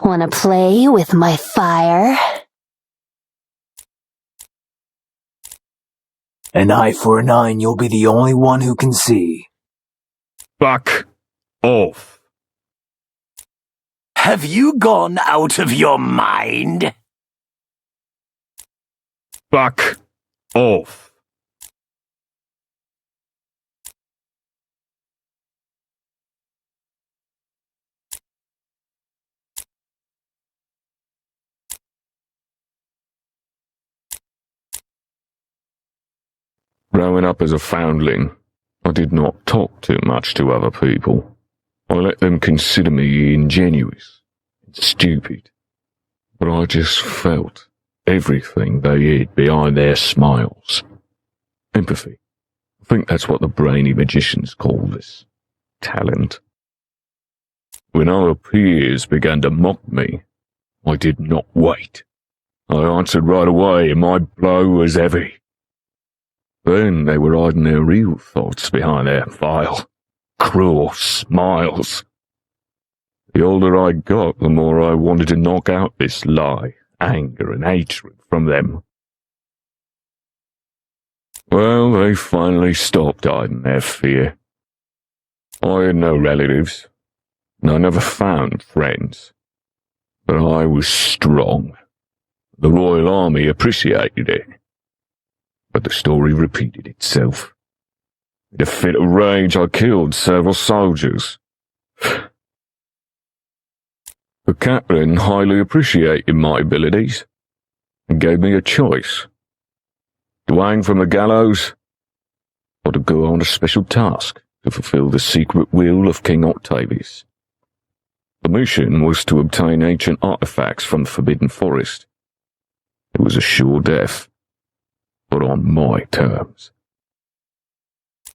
Wanna play with my fire? An eye for an eye and you'll be the only one who can see. Fuck off. Have you gone out of your mind? Fuck off. Growing up as a foundling, I did not talk too much to other people. I let them consider me ingenuous and stupid. But I just felt everything they hid behind their smiles. Empathy. I think that's what the brainy magicians call this. Talent. When our peers began to mock me, I did not wait. I answered right away and my blow was heavy. Then they were hiding their real thoughts behind their vile, cruel smiles. The older I got, the more I wanted to knock out this lie, anger and hatred from them. Well, they finally stopped hiding their fear. I had no relatives, and I never found friends. But I was strong. The Royal Army appreciated it. But the story repeated itself. In a fit of rage, I killed several soldiers. The captain highly appreciated my abilities and gave me a choice. To hang from the gallows or to go on a special task to fulfill the secret will of King Octavius. The mission was to obtain ancient artifacts from the Forbidden Forest. It was a sure death, but on my terms.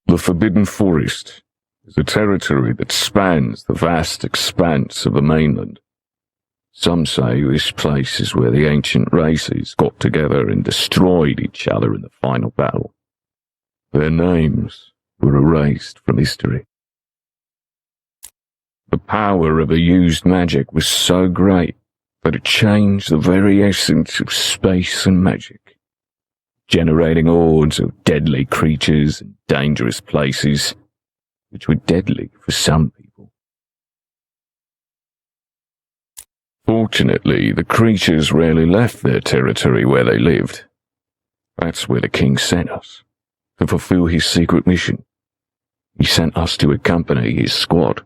The Forbidden Forest is a territory that spans the vast expanse of the mainland. Some say this place is where the ancient races got together and destroyed each other in the final battle. Their names were erased from history. The power of the used magic was so great that it changed the very essence of space and magic, generating hordes of deadly creatures and dangerous places, which were deadly for some people. Fortunately, the creatures rarely left their territory where they lived. That's where the king sent us, to fulfill his secret mission. He sent us to accompany his squad.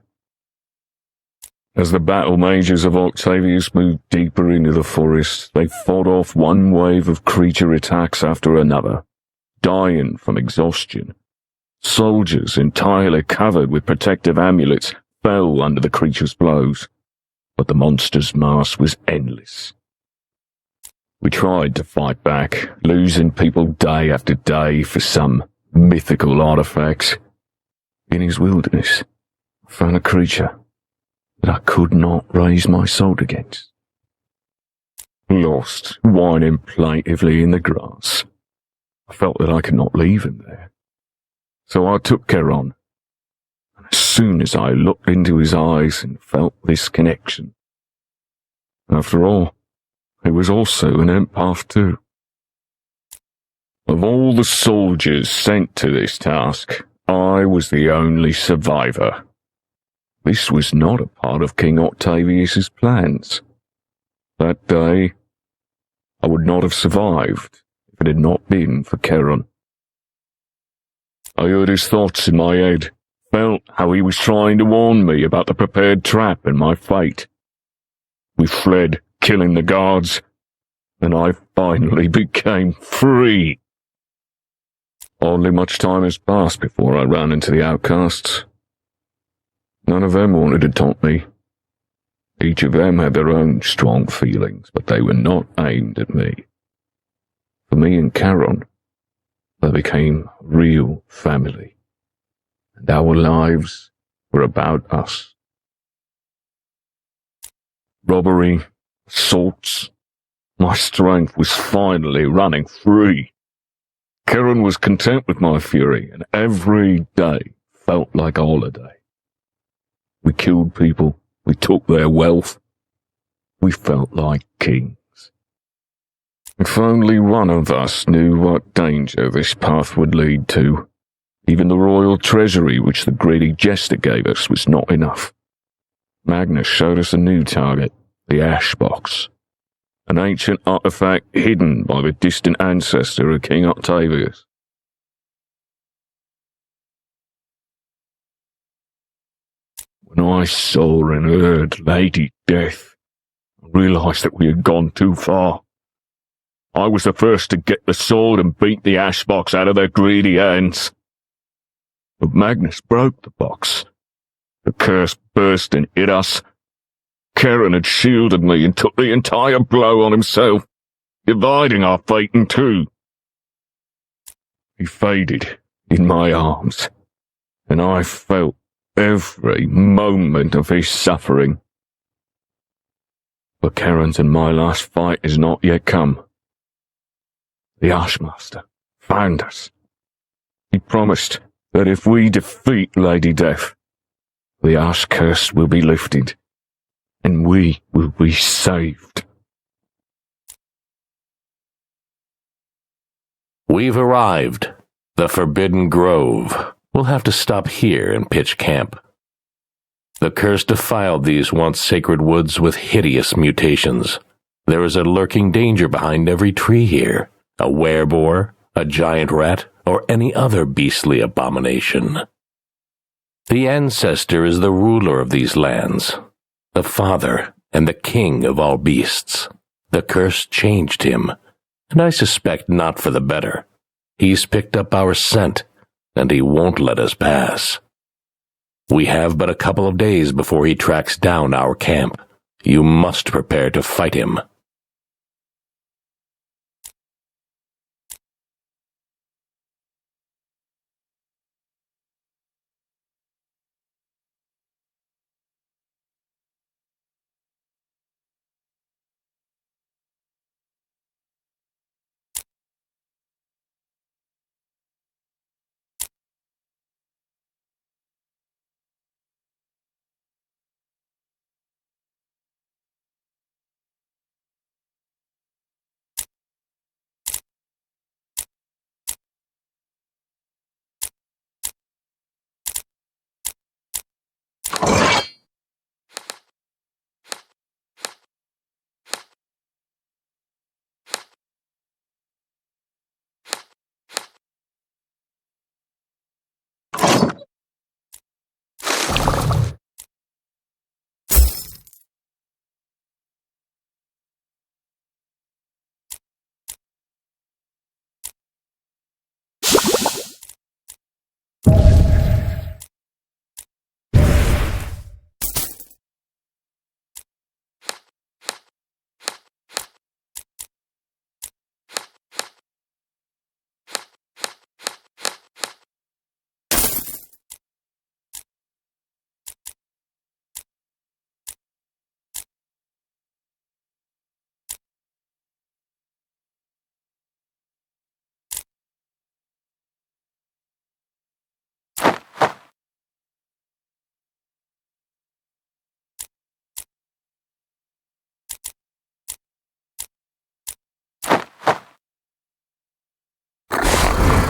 As the battle mages of Octavius moved deeper into the forest, they fought off one wave of creature attacks after another, dying from exhaustion. Soldiers entirely covered with protective amulets fell under the creature's blows, but the monster's mass was endless. We tried to fight back, losing people day after day for some mythical artifacts. In his wilderness, I found a creature that I could not raise my sword against. Lost, whining plaintively in the grass, I felt that I could not leave him there. So I took Charon, and as soon as I looked into his eyes and felt this connection, after all, he was also an empath too. Of all the soldiers sent to this task, I was the only survivor. This was not a part of King Octavius's plans. That day, I would not have survived if it had not been for Charon. I heard his thoughts in my head, felt how he was trying to warn me about the prepared trap and my fate. We fled, killing the guards, and I finally became free. Hardly much time has passed before I ran into the Outcasts. None of them wanted to taunt me. Each of them had their own strong feelings, but they were not aimed at me. For me and Charon, they became real family, and our lives were about us. Robbery, assaults, my strength was finally running free. Charon was content with my fury, and every day felt like a holiday. We killed people, we took their wealth, we felt like kings. If only one of us knew what danger this path would lead to. Even the royal treasury which the greedy jester gave us was not enough. Magnus showed us a new target, the ash box, an ancient artifact hidden by the distant ancestor of King Octavius. When I saw and heard Lady Death, I realised that we had gone too far. I was the first to get the sword and beat the ash box out of their greedy hands. But Magnus broke the box. The curse burst and hit us. Karen had shielded me and took the entire blow on himself, dividing our fate in two. He faded in my arms, and I felt every moment of his suffering. But Karen's and my last fight is not yet come. The Ashmaster found us. He promised that if we defeat Lady Death, the Ash curse will be lifted, and we will be saved. We've arrived. The Forbidden Grove. We'll have to stop here and pitch camp. The curse defiled these once sacred woods with hideous mutations. There is a lurking danger behind every tree here. A wereboar, a giant rat, or any other beastly abomination. The ancestor is the ruler of these lands, the father and the king of all beasts. The curse changed him, and I suspect not for the better. He's picked up our scent, and he won't let us pass. We have but a couple of days before he tracks down our camp. You must prepare to fight him.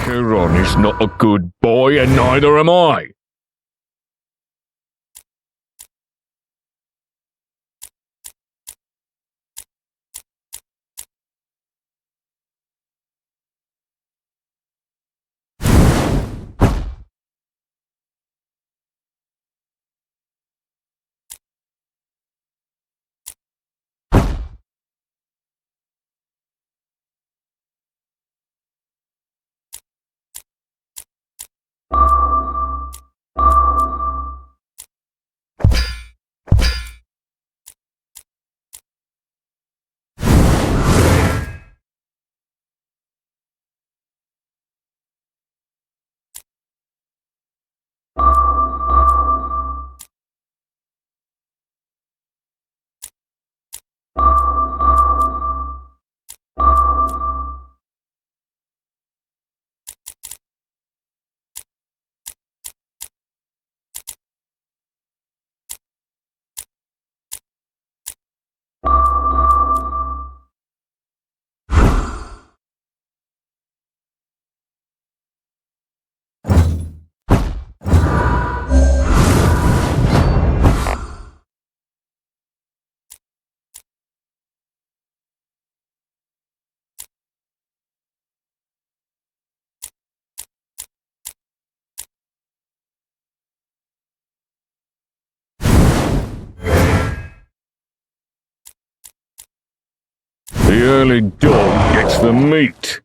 Chiron is not a good boy, and neither am I. The early dog gets the meat.